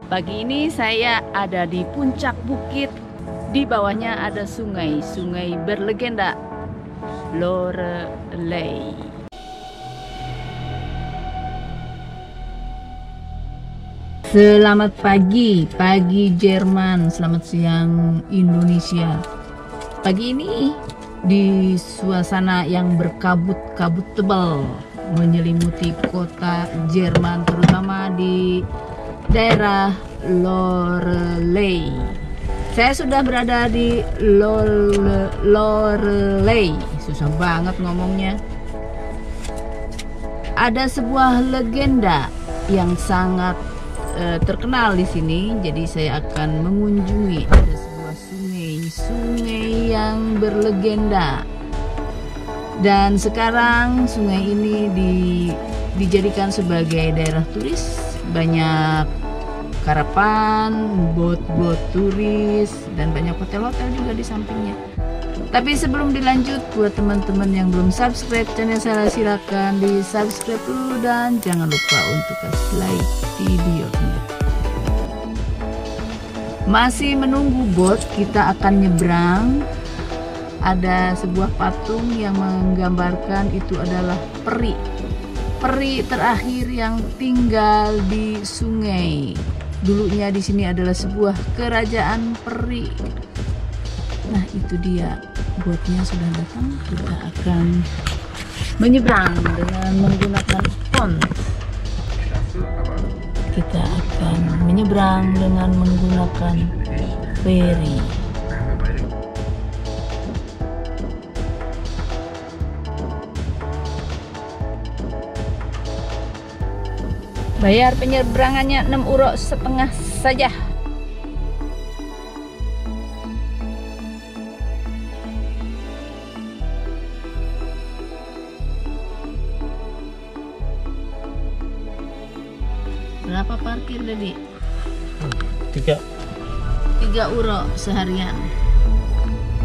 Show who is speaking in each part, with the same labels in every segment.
Speaker 1: Pagi ini saya ada di puncak bukit. Di bawahnya ada sungai berlegenda Lorelei. Selamat pagi Jerman, selamat siang Indonesia. Pagi ini di suasana yang berkabut-kabut tebal menyelimuti kota Jerman, terutama di daerah Lorelei. Saya sudah berada di Lorelei. Susah banget ngomongnya. Ada sebuah legenda yang sangat terkenal di sini. Jadi saya akan mengunjungi ada sebuah sungai yang berlegenda. Dan sekarang sungai ini dijadikan sebagai daerah turis. Banyak karapan, bot-bot turis, dan banyak hotel-hotel juga di sampingnya. Tapi sebelum dilanjut, buat teman-teman yang belum subscribe channel saya, silakan di subscribe dulu dan jangan lupa untuk kasih like videonya. Masih menunggu bot, kita akan nyebrang. Ada sebuah patung yang menggambarkan itu adalah peri terakhir yang tinggal di sungai. Dulunya di sini adalah sebuah kerajaan peri. Nah, itu dia, botnya sudah datang. Kita akan menyeberang dengan menggunakan pont. Kita akan menyeberang dengan menggunakan feri. Bayar penyeberangannya 6,5 € saja. Berapa parkir tadi?
Speaker 2: 3
Speaker 1: € seharian.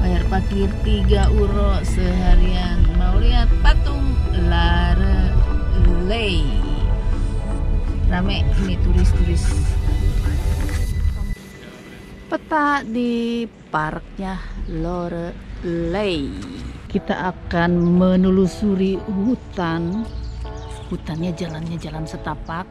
Speaker 1: Bayar parkir 3 € seharian. Mau lihat patung Lorelei. Rame ini turis-turis. Peta di parknya Lorelei. Kita akan menelusuri hutan. Hutannya jalannya jalan setapak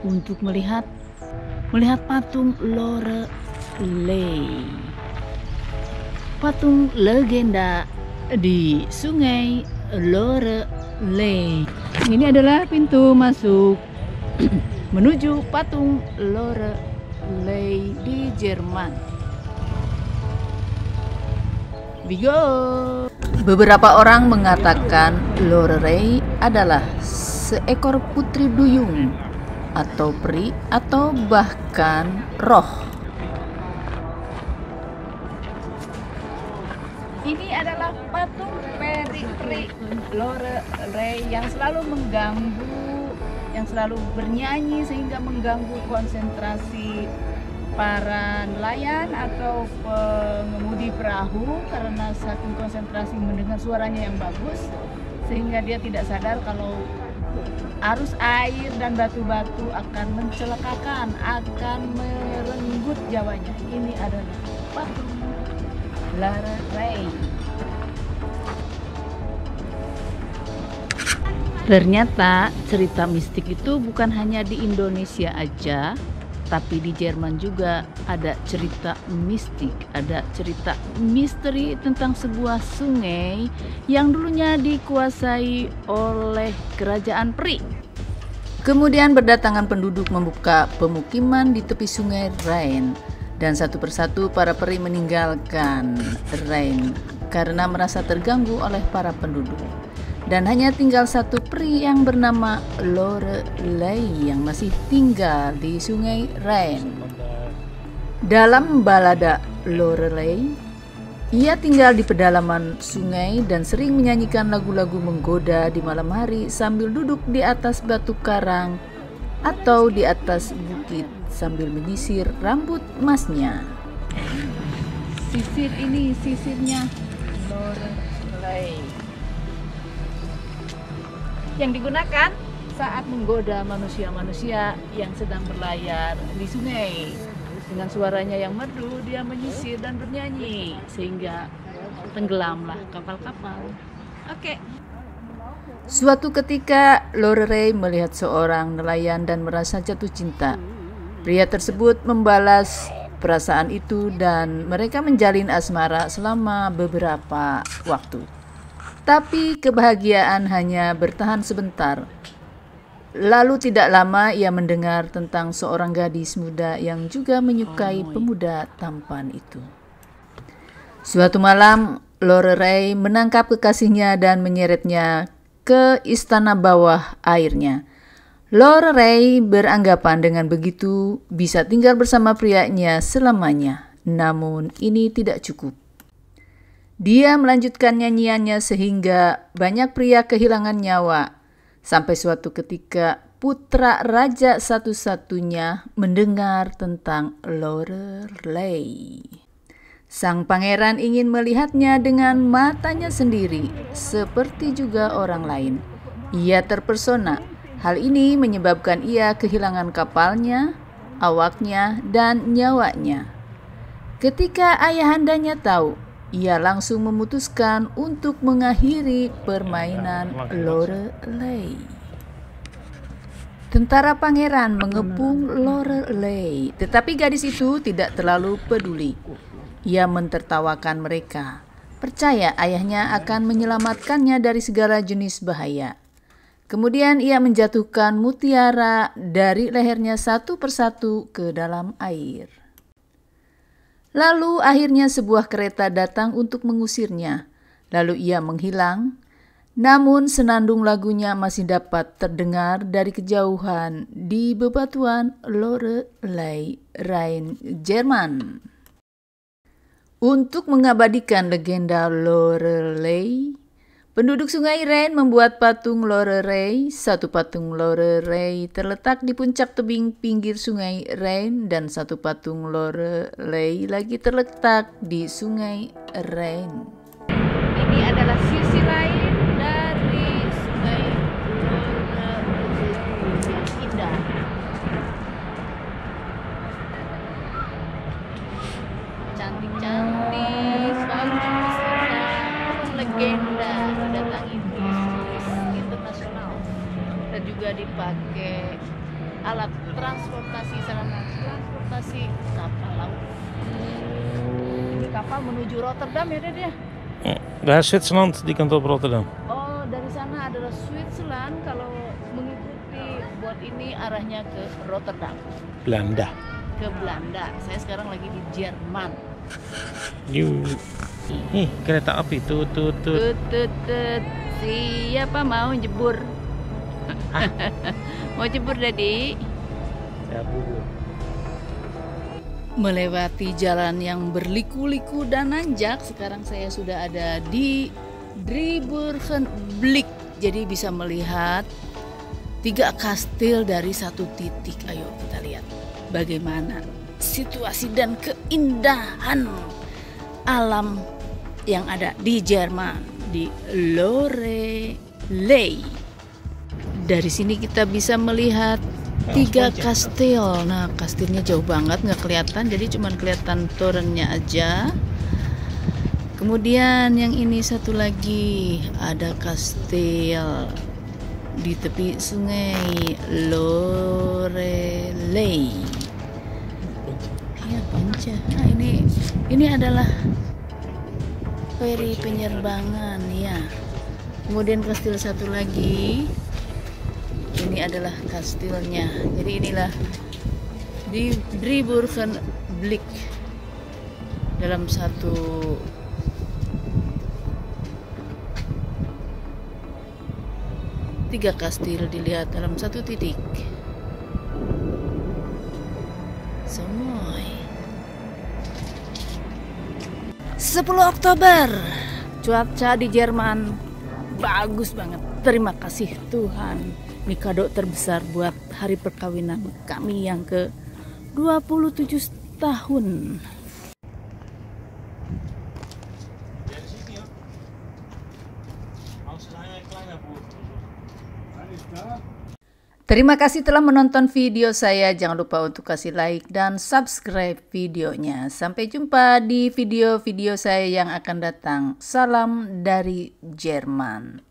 Speaker 1: untuk melihat patung Lorelei. Patung legenda di sungai Lorelei. Ini adalah pintu masuk menuju patung Lorelei di Jerman. We go. Beberapa orang mengatakan Lorelei adalah seekor putri duyung atau peri atau bahkan roh. Ini adalah patung peri Lorelei yang selalu bernyanyi sehingga mengganggu konsentrasi para nelayan atau pengemudi perahu, karena saking konsentrasi mendengar suaranya yang bagus sehingga dia tidak sadar kalau arus air dan batu-batu akan mencelakakan, akan merenggut nyawanya. Ini adalah patung Lorelei. Ternyata cerita mistik itu bukan hanya di Indonesia aja, tapi di Jerman juga ada cerita mistik, ada cerita misteri tentang sebuah sungai yang dulunya dikuasai oleh kerajaan peri. Kemudian berdatangan penduduk membuka pemukiman di tepi sungai Rhine, dan satu persatu para peri meninggalkan Rhine karena merasa terganggu oleh para penduduk. Dan hanya tinggal satu peri yang bernama Lorelei yang masih tinggal di sungai Rhine. Dalam balada Lorelei, ia tinggal di pedalaman sungai dan sering menyanyikan lagu-lagu menggoda di malam hari sambil duduk di atas batu karang atau di atas bukit sambil menyisir rambut emasnya. Sisir ini sisirnya Lorelei. Yang digunakan saat menggoda manusia-manusia yang sedang berlayar di sungai. Dengan suaranya yang merdu, dia menyisir dan bernyanyi sehingga tenggelamlah kapal-kapal. Oke. Suatu ketika, Lorelei melihat seorang nelayan dan merasa jatuh cinta. Pria tersebut membalas perasaan itu dan mereka menjalin asmara selama beberapa waktu. Tapi kebahagiaan hanya bertahan sebentar. Lalu tidak lama ia mendengar tentang seorang gadis muda yang juga menyukai pemuda tampan itu. Suatu malam, Lorelei menangkap kekasihnya dan menyeretnya ke istana bawah airnya. Lorelei beranggapan dengan begitu bisa tinggal bersama prianya selamanya. Namun ini tidak cukup. Dia melanjutkan nyanyiannya sehingga banyak pria kehilangan nyawa. Sampai suatu ketika putra raja satu-satunya mendengar tentang Lorelei. Sang pangeran ingin melihatnya dengan matanya sendiri, seperti juga orang lain. Ia terpesona. Hal ini menyebabkan ia kehilangan kapalnya, awaknya, dan nyawanya. Ketika ayahandanya tahu, ia langsung memutuskan untuk mengakhiri permainan Lorelei. Tentara pangeran mengepung Lorelei, tetapi gadis itu tidak terlalu peduli. Ia mentertawakan mereka, percaya ayahnya akan menyelamatkannya dari segala jenis bahaya. Kemudian ia menjatuhkan mutiara dari lehernya satu persatu ke dalam air. Lalu akhirnya sebuah kereta datang untuk mengusirnya. Lalu ia menghilang. Namun senandung lagunya masih dapat terdengar dari kejauhan di bebatuan Lorelei, Rhine, Jerman. Untuk mengabadikan legenda Lorelei, penduduk sungai Rhine membuat patung Lorelei. Satu patung Lorelei terletak di puncak tebing pinggir sungai Rhine dan satu patung Lorelei lagi terletak di sungai Rhine. Ini adalah sisi lain dari sungai Lorelei yang indah. Cantik-cantik, bagus, legenda mendatangi turis internasional dan juga dipakai alat transportasi sarana transportasi kapal laut. Ini kapal menuju Rotterdam ya Ded ya?
Speaker 2: Det här är Zwitserland, die kant op Rotterdam.
Speaker 1: Oh, dari sana adalah Switzerland. Kalau mengikuti buat ini arahnya ke Rotterdam.
Speaker 2: Belanda.
Speaker 1: Ke Belanda. Saya sekarang lagi di Jerman.
Speaker 2: Nih, kereta api tut.
Speaker 1: Siapa mau jebur? Mau jebur Dedi?
Speaker 2: Ya, Bu.
Speaker 1: Melewati jalan yang berliku-liku dan nanjak, sekarang saya sudah ada di Driebergenblik. Jadi bisa melihat 3 kastil dari satu titik. Ayo kita lihat bagaimana situasi dan keindahan alam yang ada di Jerman, di Lorelei. Dari sini kita bisa melihat 3 kastil. Nah, kastilnya jauh banget, nggak kelihatan, jadi cuma kelihatan torennya aja. Kemudian yang ini satu lagi, ada kastil di tepi sungai Lorelei. Ya, Ponca. Nah, ini adalah feri penyerbangan ya. Kemudian kastil satu lagi. Ini adalah kastilnya. Jadi inilah di Driebergenblik dalam satu tiga kastil dilihat dalam satu titik. Semua 10 Oktober. Cuaca di Jerman bagus banget. Terima kasih Tuhan. Ini kado terbesar buat hari perkawinan kami yang ke 27 tahun. Terima kasih telah menonton video saya. Jangan lupa untuk kasih like dan subscribe videonya. Sampai jumpa di video-video saya yang akan datang. Salam dari Jerman.